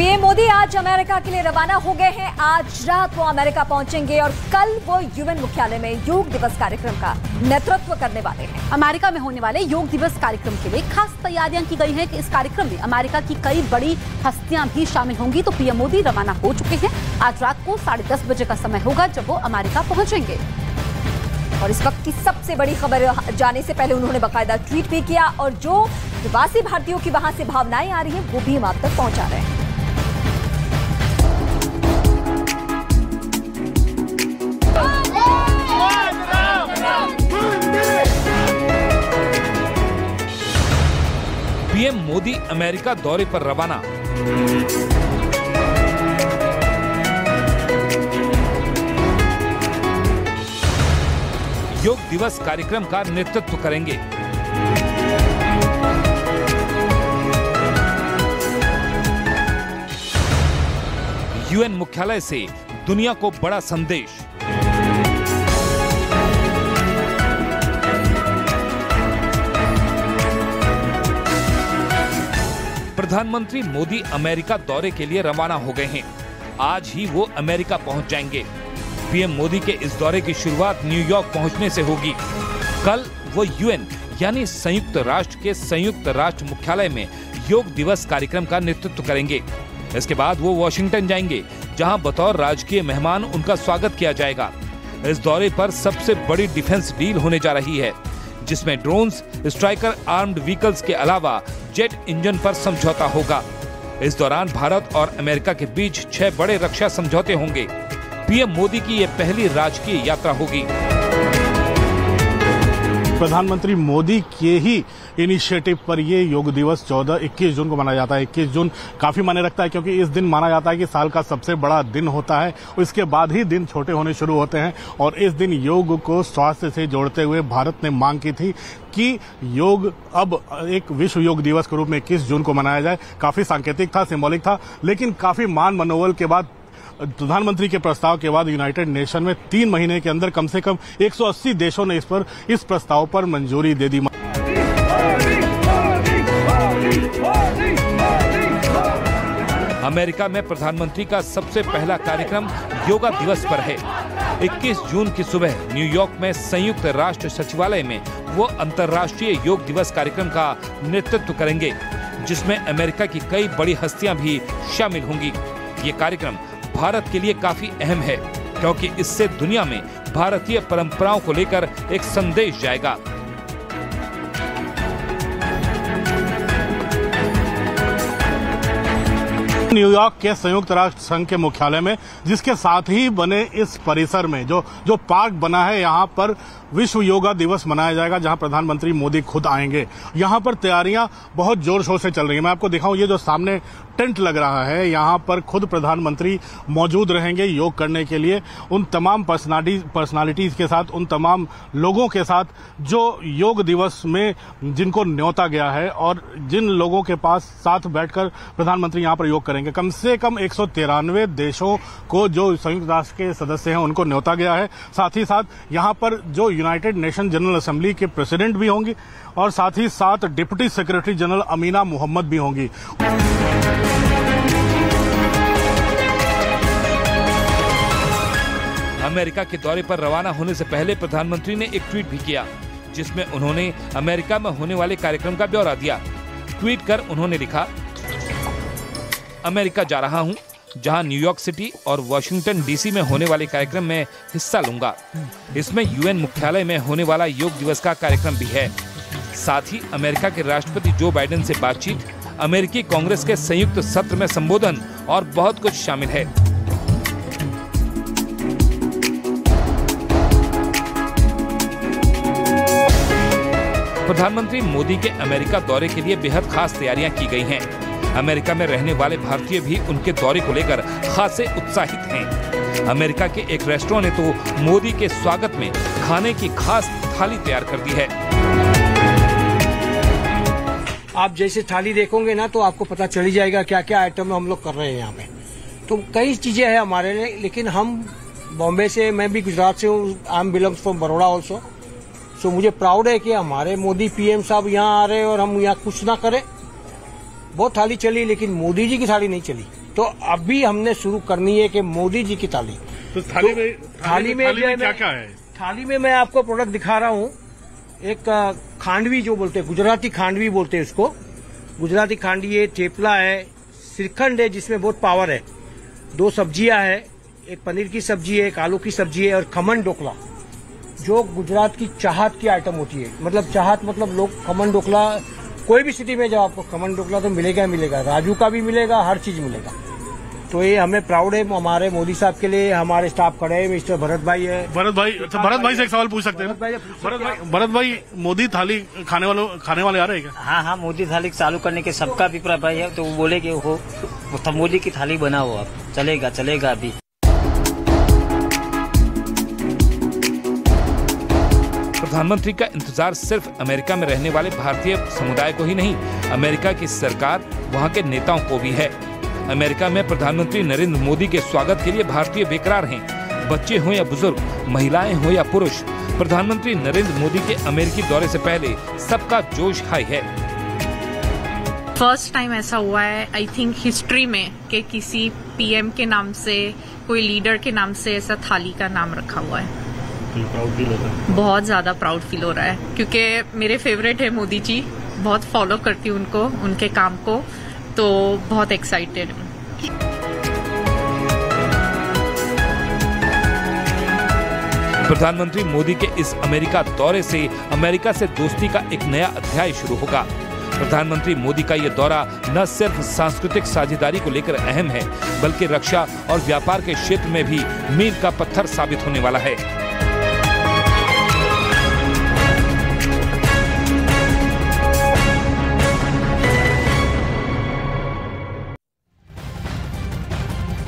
PM Modi आज America के लिए रवाना हो गए हैं। आज रात वो अमेरिका पहुंचेंगे और कल वो यूएन मुख्यालय में योग दिवस कार्यक्रम का नेतृत्व करने वाले हैं। अमेरिका में होने वाले योग दिवस कार्यक्रम के लिए खास तैयारियां की गई हैं कि इस कार्यक्रम में अमेरिका की कई बड़ी हस्तियां भी शामिल होंगी। तो पीएम मोदी रवाना हो चुके हैं। आज रात को 10:30 बजे का समय होगा जब वो अमेरिका पहुंचेंगे। और इस वक्त की सबसे बड़ी खबर जाने से पहले उन्होंने बाकायदा ट्वीट भी किया और जो प्रवासी भारतीयों की वहां से भावनाएं आ रही हैं वो भी हम आप तक पहुंचा रहे हैं। पीएम मोदी अमेरिका दौरे पर रवाना। योग दिवस कार्यक्रम का नेतृत्व करेंगे। यूएन मुख्यालय से दुनिया को बड़ा संदेश। प्रधानमंत्री मोदी अमेरिका दौरे के लिए रवाना हो गए हैं। आज ही वो अमेरिका पहुंच जाएंगे। पीएम मोदी के इस दौरे की शुरुआत न्यूयॉर्क पहुंचने से होगी। कल वो यूएन यानी संयुक्त राष्ट्र के संयुक्त राष्ट्र मुख्यालय में योग दिवस कार्यक्रम का नेतृत्व करेंगे। इसके बाद वो वॉशिंगटन जाएंगे, जहां बतौर राजकीय मेहमान उनका स्वागत किया जाएगा। इस दौरे पर सबसे बड़ी डिफेंस डील होने जा रही है, जिसमें ड्रोन्स, स्ट्राइकर आर्म्ड व्हीकल्स के अलावा जेट इंजन पर समझौता होगा। इस दौरान भारत और अमेरिका के बीच 6 बड़े रक्षा समझौते होंगे। पीएम मोदी की ये पहली राजकीय यात्रा होगी। प्रधानमंत्री मोदी के ही इनिशिएटिव पर ये योग दिवस 21 जून को मनाया जाता है। 21 जून काफी मायने रखता है क्योंकि इस दिन माना जाता है कि साल का सबसे बड़ा दिन होता है। इसके बाद ही दिन छोटे होने शुरू होते हैं और इस दिन योग को स्वास्थ्य से जोड़ते हुए भारत ने मांग की थी कि योग अब एक विश्व योग दिवस के रूप में 21 जून को मनाया जाए। काफी सांकेतिक था, सिंबॉलिक था, लेकिन काफी मान मनोबल के बाद प्रधानमंत्री के प्रस्ताव के बाद यूनाइटेड नेशन में 3 महीने के अंदर कम से कम 180 देशों ने इस प्रस्ताव पर मंजूरी दे दी। अमेरिका में प्रधानमंत्री का सबसे पहला कार्यक्रम योगा दिवस पर है। 21 जून की सुबह न्यूयॉर्क में संयुक्त राष्ट्र सचिवालय में वो अंतर्राष्ट्रीय योग दिवस कार्यक्रम का नेतृत्व करेंगे, जिसमें अमेरिका की कई बड़ी हस्तियां भी शामिल होंगी। ये कार्यक्रम भारत के लिए काफी अहम है क्योंकि इससे दुनिया में भारतीय परंपराओं को लेकर एक संदेश जाएगा। न्यूयॉर्क के संयुक्त राष्ट्र संघ के मुख्यालय में, जिसके साथ ही बने इस परिसर में जो पार्क बना है, यहाँ पर विश्व योगा दिवस मनाया जाएगा, जहाँ प्रधानमंत्री मोदी खुद आएंगे। यहाँ पर तैयारियां बहुत जोर शोर से चल रही है। मैं आपको दिखाऊं, ये जो सामने टेंट लग रहा है, यहाँ पर खुद प्रधानमंत्री मौजूद रहेंगे योग करने के लिए। उन तमाम पर्सनालिटीज के साथ, उन तमाम लोगों के साथ जो योग दिवस में जिनको न्योता गया है और जिन लोगों के पास साथ बैठकर प्रधानमंत्री यहाँ पर योग करेंगे। कम से कम 193 देशों को जो संयुक्त राष्ट्र के सदस्य हैं उनको न्योता गया है। साथ ही साथ यहाँ पर जो यूनाइटेड नेशन जनरल असेंबली के प्रेसिडेंट भी होंगी और साथ ही साथ deputy secretary general Amina Mohammed भी होंगी। अमेरिका के दौरे पर रवाना होने से पहले प्रधानमंत्री ने एक ट्वीट भी किया, जिसमें उन्होंने अमेरिका में होने वाले कार्यक्रम का ब्यौरा दिया। ट्वीट कर उन्होंने लिखा, अमेरिका जा रहा हूं, जहां न्यूयॉर्क सिटी और वॉशिंगटन डीसी में होने वाले कार्यक्रम में हिस्सा लूंगा। इसमें यूएन मुख्यालय में होने वाला योग दिवस का कार्यक्रम भी है। साथ ही अमेरिका के राष्ट्रपति जो बाइडेन से बातचीत, अमेरिकी कांग्रेस के संयुक्त सत्र में संबोधन और बहुत कुछ शामिल है। प्रधानमंत्री मोदी के अमेरिका दौरे के लिए बेहद खास तैयारियां की गई हैं। अमेरिका में रहने वाले भारतीय भी उनके दौरे को लेकर खासे उत्साहित हैं। अमेरिका के एक रेस्टोरेंट ने तो मोदी के स्वागत में खाने की खास थाली तैयार कर दी है। आप जैसे थाली देखोगे ना तो आपको पता चली जाएगा क्या क्या आइटम हम लोग कर रहे हैं यहाँ पे। तो कई चीजें हैं हमारे लिए, लेकिन हम बॉम्बे से, मैं भी गुजरात से हूँ, I am belongs from Baroda also. So मुझे प्राउड है कि हमारे मोदी पीएम साहब यहाँ आ रहे हैं और हम यहाँ कुछ ना करें। बहुत थाली चली, लेकिन मोदी जी की थाली नहीं चली। तो अभी हमने शुरू करनी है कि मोदी जी की थाली। तो थाली में क्या क्या है? थाली में मैं आपको प्रोडक्ट दिखा रहा हूँ। एक खांडवी जो बोलते हैं, गुजराती खांडवी बोलते हैं उसको, गुजराती खांडवी है, थेपला है, श्रीखंड है जिसमें बहुत पावर है, 2 सब्जियां है, एक पनीर की सब्जी है, एक आलू की सब्जी है, और खमन ढोकला जो गुजरात की चाहत की आइटम होती है। मतलब चाहत मतलब लोग खमन ढोकला, कोई भी सिटी में जाओ आपको खमन ढोकला तो मिलेगा मिलेगा, राजू का भी मिलेगा, हर चीज मिलेगा। तो ये हमें प्राउड है हमारे मोदी साहब के लिए। हमारे स्टाफ खड़े हैं, मिस्टर भरत भाई है। भरत भाई से एक सवाल पूछ सकते हैं? भरत भाई मोदी थाली खाने वाले आ रहे हैं क्या? हाँ, मोदी थाली चालू करने के सबका अभिप्राय भाई है, तो वो बोले कि वो मोदी की थाली बनाओ, आप चलेगा अभी। प्रधानमंत्री का इंतजार सिर्फ अमेरिका में रहने वाले भारतीय समुदाय को ही नहीं, अमेरिका की सरकार, वहां के नेताओं को भी है। अमेरिका में प्रधानमंत्री नरेंद्र मोदी के स्वागत के लिए भारतीय बेकरार हैं। बच्चे हो या बुजुर्ग, महिलाएं हो या पुरुष, प्रधानमंत्री नरेंद्र मोदी के अमेरिकी दौरे से पहले सबका जोश हाई है। फर्स्ट टाइम ऐसा हुआ है आई थिंक हिस्ट्री में कि किसी पीएम के नाम से, कोई लीडर के नाम से ऐसा थाली का नाम रखा हुआ है। प्राउड फील होता है? बहुत ज्यादा प्राउड फील हो रहा है, क्योंकि मेरे फेवरेट है मोदी जी, बहुत फॉलो करती हूँ उनको, उनके काम को, तो बहुत एक्साइटेड हूँ। प्रधानमंत्री मोदी के इस अमेरिका दौरे से अमेरिका से दोस्ती का एक नया अध्याय शुरू होगा। प्रधानमंत्री मोदी का ये दौरा न सिर्फ सांस्कृतिक साझेदारी को लेकर अहम है, बल्कि रक्षा और व्यापार के क्षेत्र में भी मील का पत्थर साबित होने वाला है।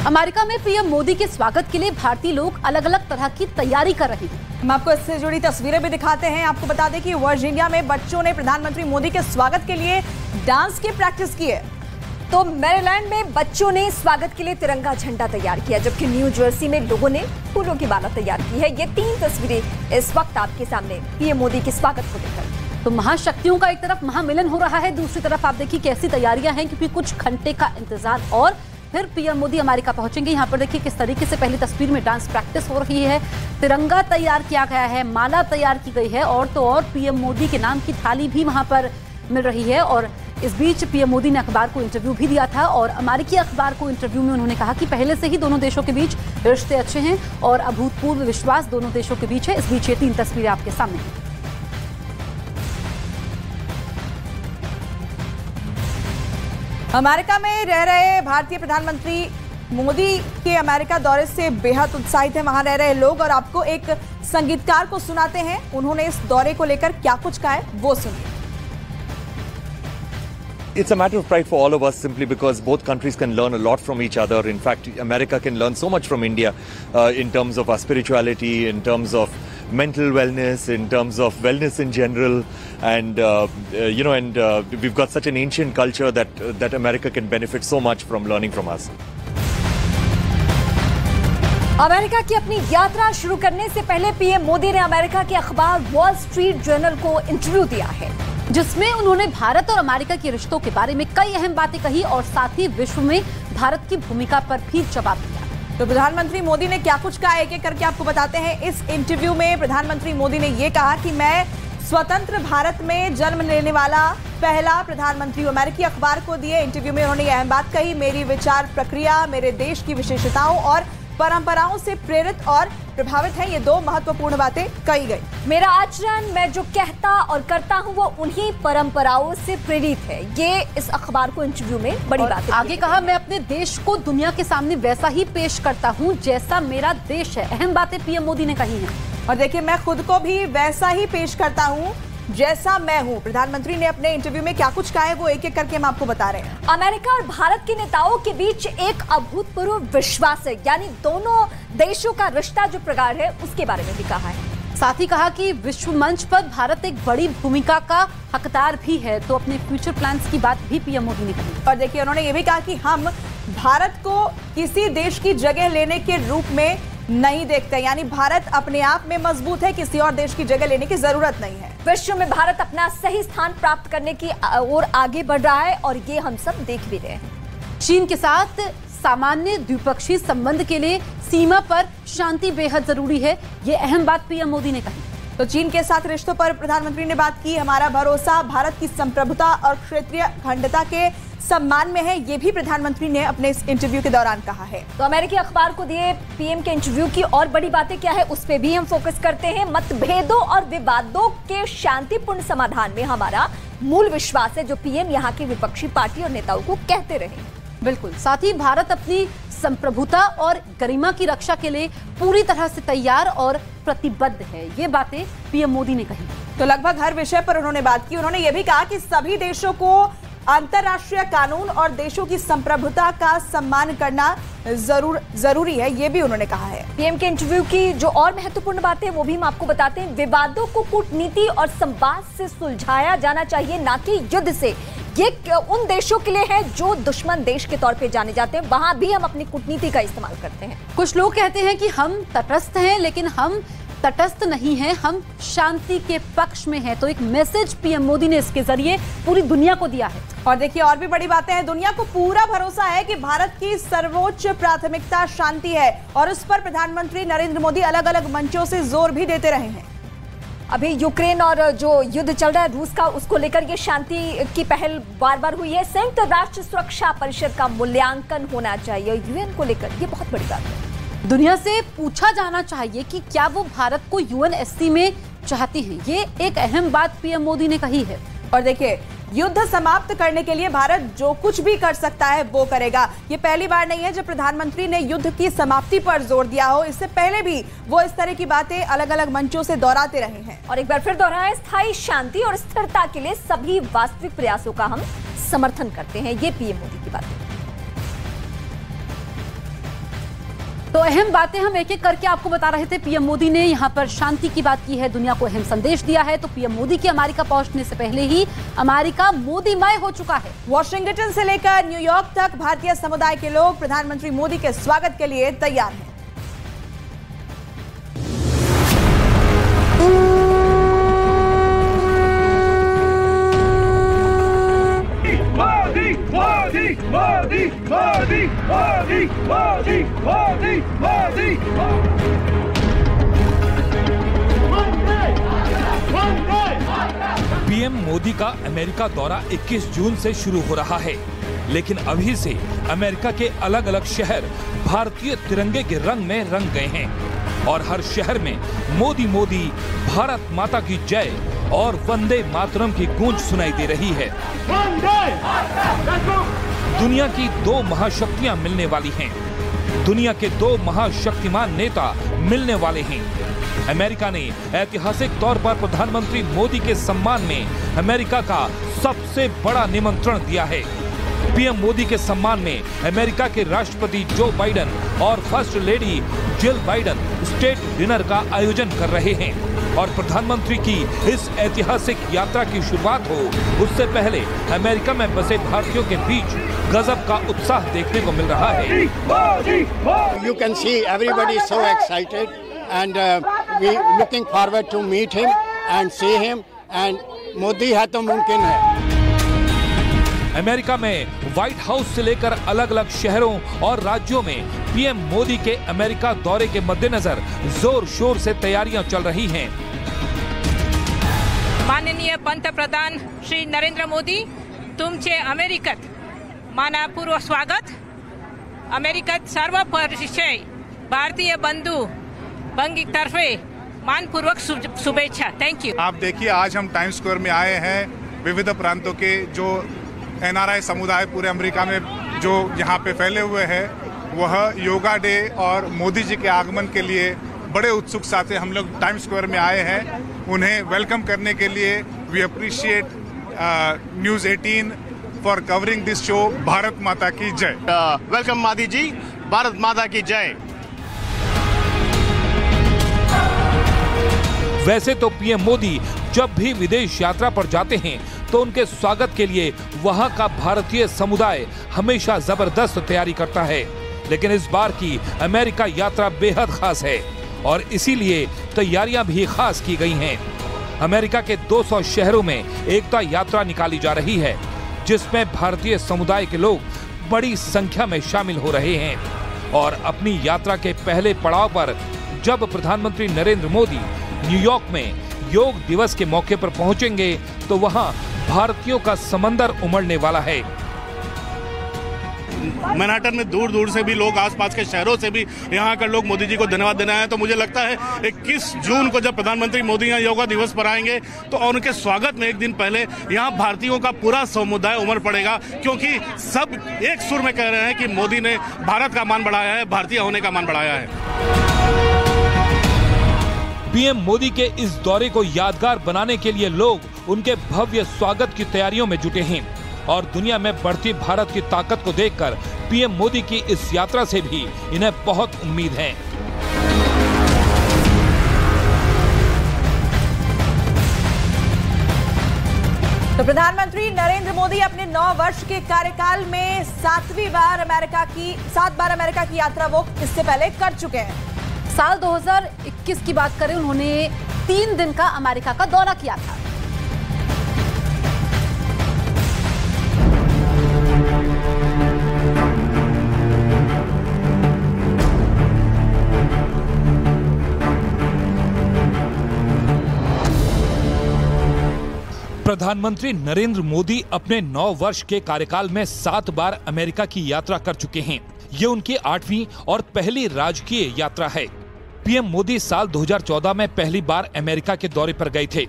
अमेरिका में पीएम मोदी के स्वागत के लिए भारतीय लोग अलग अलग तरह की तैयारी कर रहे हैं। हम आपको इससे जुड़ी तस्वीरें भी दिखाते हैं। आपको बता दें कि वर्जीनिया में बच्चों ने प्रधानमंत्री मोदी के स्वागत के लिए डांस की प्रैक्टिस की है, तो मैरीलैंड में बच्चों ने स्वागत के लिए तिरंगा झंडा तैयार किया, जबकि न्यू जर्सी में लोगों ने फूलों की माला तैयार की है। ये 3 तस्वीरें इस वक्त आपके सामने पीएम मोदी के स्वागत को लेकर। तो महाशक्तियों का एक तरफ महामिलन हो रहा है, दूसरी तरफ आप देखिए कैसी तैयारियां हैं, क्योंकि कुछ घंटे का इंतजार और फिर पीएम मोदी अमेरिका पहुंचेंगे। यहाँ पर देखिए किस तरीके से पहली तस्वीर में डांस प्रैक्टिस हो रही है, तिरंगा तैयार किया गया है, माला तैयार की गई है, और तो और पीएम मोदी के नाम की थाली भी वहां पर मिल रही है। और इस बीच पीएम मोदी ने अखबार को इंटरव्यू भी दिया था, और अमेरिकी अखबार को इंटरव्यू में उन्होंने कहा कि पहले से ही दोनों देशों के बीच रिश्ते अच्छे हैं और अभूतपूर्व विश्वास दोनों देशों के बीच है। इस बीच ये 3 तस्वीरें आपके सामने हैं। अमेरिका में रह रहे भारतीय प्रधानमंत्री मोदी के अमेरिका दौरे से बेहद उत्साहित हैं वहां रह रहे लोग, और आपको एक संगीतकार को सुनाते हैं, उन्होंने इस दौरे को लेकर क्या कुछ कहा है वो सुनिए। It's a matter of pride for all of us, simply because both countries can learn a lot from each other. In fact, America can learn so much from India in terms of our spirituality, in terms of mental wellness, in terms of wellness in general, and we've got such an ancient culture that America can benefit so much from learning from us. America की अपनी यात्रा शुरू करने से पहले PM Modi ने America के अखबार वॉल स्ट्रीट जर्नल को इंटरव्यू दिया है, जिसमें उन्होंने भारत और अमेरिका के रिश्तों के बारे में कई अहम बातें कही और साथ ही विश्व में भारत की भूमिका पर भी जवाब दिया। तो प्रधानमंत्री मोदी ने क्या कुछ कहा, एक एक करके आपको बताते हैं। इस इंटरव्यू में प्रधानमंत्री मोदी ने यह कहा कि मैं स्वतंत्र भारत में जन्म लेने वाला पहला प्रधानमंत्री। अमेरिकी अखबार को दिए इंटरव्यू में उन्होंने यह अहम बात कही, मेरी विचार प्रक्रिया मेरे देश की विशेषताओं और परंपराओं से प्रेरित और प्रभावित है। ये 2 महत्वपूर्ण बातें कही गई। मेरा आचरण, मैं जो कहता और करता हूं वो उन्हीं परंपराओं से प्रेरित है। ये इस अखबार को इंटरव्यू में बड़ी बात है। आगे कहा, मैं अपने देश को दुनिया के सामने वैसा ही पेश करता हूं जैसा मेरा देश है। अहम बातें पीएम मोदी ने कही हैं। और देखिए, मैं खुद को भी वैसा ही पेश करता हूं जैसा मैं हूं। प्रधानमंत्री ने अपने इंटरव्यू में क्या कुछ कहा है वो एक एक करके हम आपको बता रहे हैं। अमेरिका और भारत के नेताओं के बीच एक अभूतपूर्व विश्वास है, यानी दोनों देशों का रिश्ता जो प्रगाढ़ है उसके बारे में भी कहा है। साथ ही कहा कि विश्व मंच पर भारत एक बड़ी भूमिका का हकदार भी है, तो अपने फ्यूचर प्लान्स की बात भी पीएम मोदी ने कही। और देखिए, उन्होंने ये भी कहा कि हम भारत को किसी देश की जगह लेने के रूप में नहीं देखते, यानी भारत अपने आप में मजबूत है, किसी और देश की जगह लेने की जरूरत नहीं है। विश्व में भारत अपना सही स्थान प्राप्त करने की ओर आगे बढ़ रहा है और ये हम सब देख भी रहे हैं। चीन के साथ सामान्य द्विपक्षीय संबंध के लिए सीमा पर शांति बेहद जरूरी है। ये अहम बात पीएम मोदी ने कही। तो चीन के साथ रिश्तों पर प्रधानमंत्री ने बात की। हमारा भरोसा भारत की संप्रभुता और क्षेत्रीय अखंडता के सम्मान में है, ये भी प्रधानमंत्री ने अपने इस इंटरव्यू के दौरान कहा है। तो अमेरिकी अखबार को दिए पीएम के इंटरव्यू की और बड़ी बातें क्या है उस पे भी हम फोकस करते हैं। मतभेदों और विवादों के शांतिपूर्ण समाधान में हमारा मूल विश्वास है, जो पीएम यहाँ की विपक्षी पार्टी और नेताओं को कहते रहे। बिल्कुल, साथ ही भारत अपनी संप्रभुता और गरिमा की रक्षा के लिए पूरी तरह से तैयार और प्रतिबद्ध है, ये बातें पीएम मोदी ने कही। तो लगभग हर विषय पर उन्होंने बात की। उन्होंने ये भी कहा कि सभी देशों को अंतर्राष्ट्रीय कानून और देशों की संप्रभुता का सम्मान करना जरूरी है, ये भी उन्होंने कहा है। पीएम के इंटरव्यू की जो और महत्वपूर्ण बातें वो भी हम आपको बताते हैं। विवादों को कूटनीति और संवाद से सुलझाया जाना चाहिए, ना कि युद्ध से। ये उन देशों के लिए है जो दुश्मन देश के तौर पे जाने जाते हैं, वहां भी हम अपनी कूटनीति का इस्तेमाल करते हैं। कुछ लोग कहते हैं कि हम तटस्थ हैं, लेकिन हम तटस्थ नहीं हैं, हम शांति के पक्ष में हैं। तो एक मैसेज पीएम मोदी ने इसके जरिए पूरी दुनिया को दिया है। और देखिए और भी बड़ी बातें हैं। दुनिया को पूरा भरोसा है कि भारत की सर्वोच्च प्राथमिकता शांति है, और उस पर प्रधानमंत्री नरेंद्र मोदी अलग अलग मंचों से जोर भी देते रहे हैं। अभी यूक्रेन और जो युद्ध चल रहा है रूस का, उसको लेकर ये शांति की पहल बार बार हुई है। संयुक्त राष्ट्र सुरक्षा परिषद का मूल्यांकन होना चाहिए, यूएन को लेकर ये बहुत बड़ी बात है। दुनिया से पूछा जाना चाहिए कि क्या वो भारत को यूएनएससी में चाहती हैं। ये एक अहम बात पीएम मोदी ने कही है। और देखिए युद्ध समाप्त करने के लिए भारत जो कुछ भी कर सकता है वो करेगा। ये पहली बार नहीं है जब प्रधानमंत्री ने युद्ध की समाप्ति पर जोर दिया हो। इससे पहले भी वो इस तरह की बातें अलग अलग मंचों से दोहराते रहे हैं। और एक बार फिर दोहराया, स्थायी शांति और स्थिरता के लिए सभी वास्तविक प्रयासों का हम समर्थन करते हैं। ये पीएम मोदी की बात है। तो अहम बातें हम एक एक करके आपको बता रहे थे। पीएम मोदी ने यहाँ पर शांति की बात की है, दुनिया को अहम संदेश दिया है। तो पीएम मोदी के अमेरिका पहुंचने से पहले ही अमेरिका मोदीमय हो चुका है। वॉशिंगटन से लेकर न्यूयॉर्क तक भारतीय समुदाय के लोग प्रधानमंत्री मोदी के स्वागत के लिए तैयार हैं। मोदी मोदी मोदी मोदी मोदी मोदी पीएम मोदी का अमेरिका दौरा 21 जून से शुरू हो रहा है, लेकिन अभी से अमेरिका के अलग अलग शहर भारतीय तिरंगे के रंग में रंग गए हैं और हर शहर में मोदी मोदी, भारत माता की जय और वंदे मातरम की गूंज सुनाई दे रही है। दुनिया की दो महाशक्तियां मिलने वाली हैं। दुनिया के दो महाशक्तिमान नेता मिलने वाले हैं। अमेरिका ने ऐतिहासिक तौर पर प्रधानमंत्री मोदी के सम्मान में अमेरिका का सबसे बड़ा निमंत्रण दिया है। पीएम मोदी के सम्मान में अमेरिका के राष्ट्रपति जो बाइडेन और first lady Jill Biden state dinner का आयोजन कर रहे हैं और प्रधानमंत्री की इस ऐतिहासिक यात्रा की शुरुआत हो उससे पहले अमेरिका में बसे भारतीयों के बीच गजब का उत्साह देखने को मिल रहा है। You can see everybody is so excited and we looking forward to meet him and see him and Modi है तो मुमकिन है। अमेरिका में व्हाइट हाउस से लेकर अलग अलग शहरों और राज्यों में पीएम मोदी के अमेरिका दौरे के मद्देनजर जोर शोर से तैयारियां चल रही हैं। माननीय पंतप्रधान श्री नरेंद्र मोदी, तुमचे अमेरिकत मानपूर्वक स्वागत। अमेरिकत सर्व परिचय भारतीय बंधु भंगी तर्फे मानपूर्वक शुभेच्छा। Thank you. आप देखिए आज हम टाइम्स स्क्वायर में आए हैं। विविध प्रांतों के जो एनआरआई समुदाय पूरे अमेरिका में जो यहाँ पे फैले हुए हैं वह योगा डे और मोदी जी के आगमन के लिए बड़े उत्सुक साथ हम लोग टाइम्स स्क्वायर में आए हैं। उन्हें वेलकम करने के लिए we appreciate News 18 for covering this show. Bharat माता की जय। वेलकम मोदी जी, भारत माता की जय। वैसे तो पीएम मोदी जब भी विदेश यात्रा पर जाते हैं तो उनके स्वागत के लिए वहां का भारतीय समुदाय हमेशा जबरदस्त तैयारी करता है, लेकिन इस बार की अमेरिका यात्रा बेहद खास है और इसीलिए तैयारियां भी खास की गई हैं। अमेरिका के 200 शहरों में एकता यात्रा निकाली जा रही है जिसमें भारतीय समुदाय के लोग बड़ी संख्या में शामिल हो रहे हैं। और अपनी यात्रा के पहले पड़ाव पर जब प्रधानमंत्री नरेंद्र मोदी न्यूयॉर्क में योग दिवस के मौके पर पहुंचेंगे तो वहां भारतीयों का समंदर उमड़ने वाला है। मैनहट्टन में दूर दूर से भी लोग, आसपास के शहरों से भी यहाँ कर लोग मोदी जी को धन्यवाद देना है। तो मुझे लगता है 21 जून को जब प्रधानमंत्री मोदी यहाँ योगा दिवस पर आएंगे तो उनके स्वागत में एक दिन पहले यहाँ भारतीयों का पूरा समुदाय उमड़ पड़ेगा, क्योंकि सब एक सुर में कह रहे हैं कि मोदी ने भारत का मान बढ़ाया है, भारतीय होने का मान बढ़ाया है। पीएम मोदी के इस दौरे को यादगार बनाने के लिए लोग उनके भव्य स्वागत की तैयारियों में जुटे हैं और दुनिया में बढ़ती भारत की ताकत को देखकर पीएम मोदी की इस यात्रा से भी इन्हें बहुत उम्मीद है। तो प्रधानमंत्री नरेंद्र मोदी अपने 9 वर्ष के कार्यकाल में 7 बार अमेरिका की यात्रा वो इससे पहले कर चुके हैं। साल 2021 की बात करें, उन्होंने 3 दिन का अमेरिका का दौरा किया था। प्रधानमंत्री नरेंद्र मोदी अपने 9 वर्ष के कार्यकाल में 7 बार अमेरिका की यात्रा कर चुके हैं। ये उनकी 8वीं और पहली राजकीय यात्रा है। पीएम मोदी साल 2014 में पहली बार अमेरिका के दौरे पर गए थे,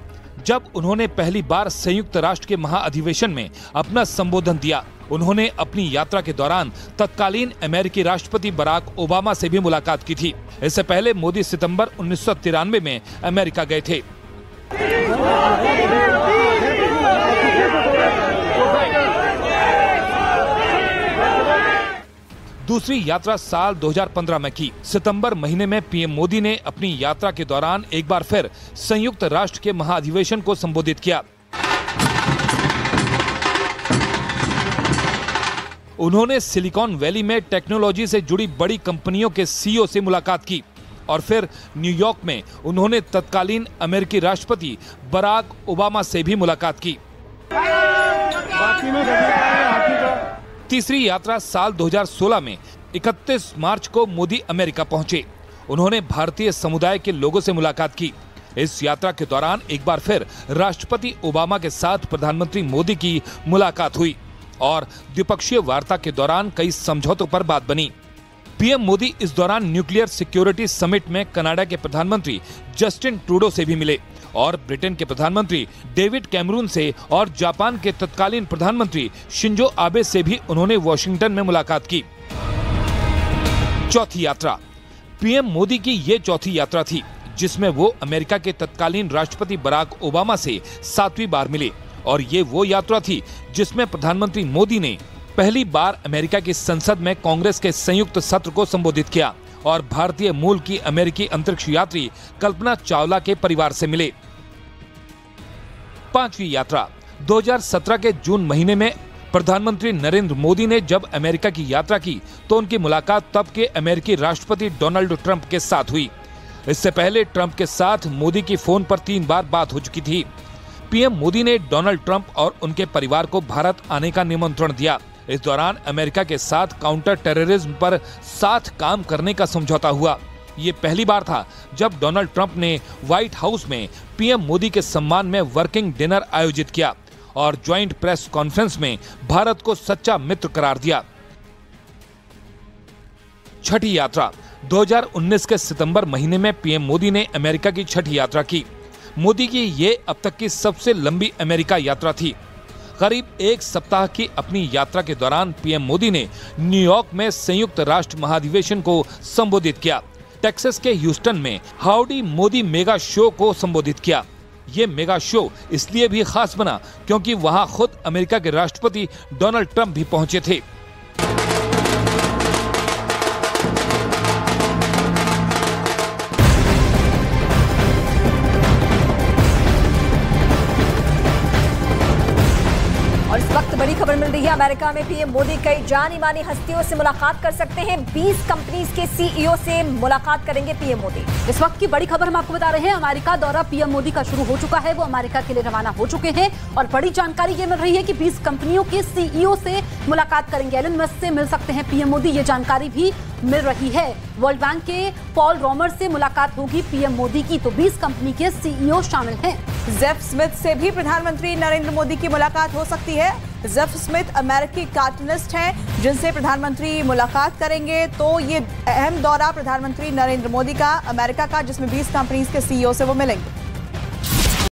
जब उन्होंने पहली बार संयुक्त राष्ट्र के महाअधिवेशन में अपना संबोधन दिया। उन्होंने अपनी यात्रा के दौरान तत्कालीन अमेरिकी राष्ट्रपति बराक ओबामा से भी मुलाकात की थी। इससे पहले मोदी सितंबर 1993 में अमेरिका गए थे। दूसरी यात्रा साल 2015 में की। सितंबर महीने में पीएम मोदी ने अपनी यात्रा के दौरान एक बार फिर संयुक्त राष्ट्र के महाअधिवेशन को संबोधित किया। उन्होंने सिलिकॉन वैली में टेक्नोलॉजी से जुड़ी बड़ी कंपनियों के सीईओ से मुलाकात की और फिर न्यूयॉर्क में उन्होंने तत्कालीन अमेरिकी राष्ट्रपति बराक ओबामा से भी मुलाकात की। तीसरी यात्रा साल 2016 में 31 मार्च को मोदी अमेरिका पहुंचे। उन्होंने भारतीय समुदाय के लोगों से मुलाकात की। इस यात्रा के दौरान एक बार फिर राष्ट्रपति ओबामा के साथ प्रधानमंत्री मोदी की मुलाकात हुई और द्विपक्षीय वार्ता के दौरान कई समझौतों पर बात बनी। पीएम मोदी इस दौरान न्यूक्लियर सिक्योरिटी समिट में कनाडा के प्रधानमंत्री जस्टिन ट्रूडो से भी मिले और ब्रिटेन के प्रधानमंत्री डेविड कैमरून से और जापान के तत्कालीन प्रधानमंत्री शिंजो आबे से भी उन्होंने वॉशिंगटन में मुलाकात की। चौथी यात्रा पीएम मोदी की ये चौथी यात्रा थी, जिसमें वो अमेरिका के तत्कालीन राष्ट्रपति बराक ओबामा से 7वीं बार मिले और ये वो यात्रा थी जिसमें प्रधानमंत्री मोदी ने पहली बार अमेरिका की संसद में कांग्रेस के संयुक्त सत्र को संबोधित किया और भारतीय मूल की अमेरिकी अंतरिक्ष यात्री कल्पना चावला के परिवार से मिले। 5वीं यात्रा 2017 के जून महीने में प्रधानमंत्री नरेंद्र मोदी ने जब अमेरिका की यात्रा की तो उनकी मुलाकात तब के अमेरिकी राष्ट्रपति डोनाल्ड ट्रंप के साथ हुई। इससे पहले ट्रंप के साथ मोदी की फोन पर 3 बार बात हो चुकी थी। पीएम मोदी ने डोनाल्ड ट्रंप और उनके परिवार को भारत आने का निमंत्रण दिया। इस दौरान अमेरिका के साथ काउंटर टेररिज्म पर साथ काम करने का समझौता हुआ। ये पहली बार था जब डोनाल्ड ट्रंप ने व्हाइट हाउस में पीएम मोदी के सम्मान में वर्किंग डिनर आयोजित किया और ज्वाइंट प्रेस कॉन्फ्रेंस में भारत को सच्चा मित्र करार दिया। छठी यात्रा 2019 के सितंबर महीने में पीएम मोदी ने अमेरिका की छठी यात्रा की। मोदी की ये अब तक की सबसे लंबी अमेरिका यात्रा थी। करीब 1 सप्ताह की अपनी यात्रा के दौरान पीएम मोदी ने न्यूयॉर्क में संयुक्त राष्ट्र महाधिवेशन को संबोधित किया। टेक्सास के ह्यूस्टन में हाउडी मोदी मेगा शो को संबोधित किया। ये मेगा शो इसलिए भी खास बना क्योंकि वहां खुद अमेरिका के राष्ट्रपति डोनाल्ड ट्रंप भी पहुंचे थे। और इस वक्त बड़ी खबर मिल मिल रही है। अमेरिका में पीएम मोदी कई जानी मानी हस्तियों से मुलाकात कर सकते हैं। 20 कंपनीज के सीईओ से मुलाकात करेंगे पीएम मोदी। इस वक्त की बड़ी खबर हम आपको बता रहे हैं, अमेरिका दौरा पीएम मोदी का शुरू हो चुका है। वो अमेरिका के लिए रवाना हो चुके हैं और बड़ी जानकारी ये मिल रही है कि 20 कंपनियों के सीईओ से मुलाकात करेंगे। एलन मस्क से मिल सकते हैं पीएम मोदी, ये जानकारी भी मिल रही है। वर्ल्ड बैंक के पॉल रोमर से मुलाकात होगी पीएम मोदी की, तो 20 कंपनी के सीईओ शामिल हैं। जेफ स्मिथ से भी प्रधानमंत्री नरेंद्र मोदी की मुलाकात हो सकती है। जेफ स्मिथ अमेरिकी कार्टूनिस्ट हैं जिनसे प्रधानमंत्री मुलाकात करेंगे। तो ये अहम दौरा प्रधानमंत्री नरेंद्र मोदी का अमेरिका का, जिसमें 20 कंपनीज के सीईओ से वो मिलेंगे।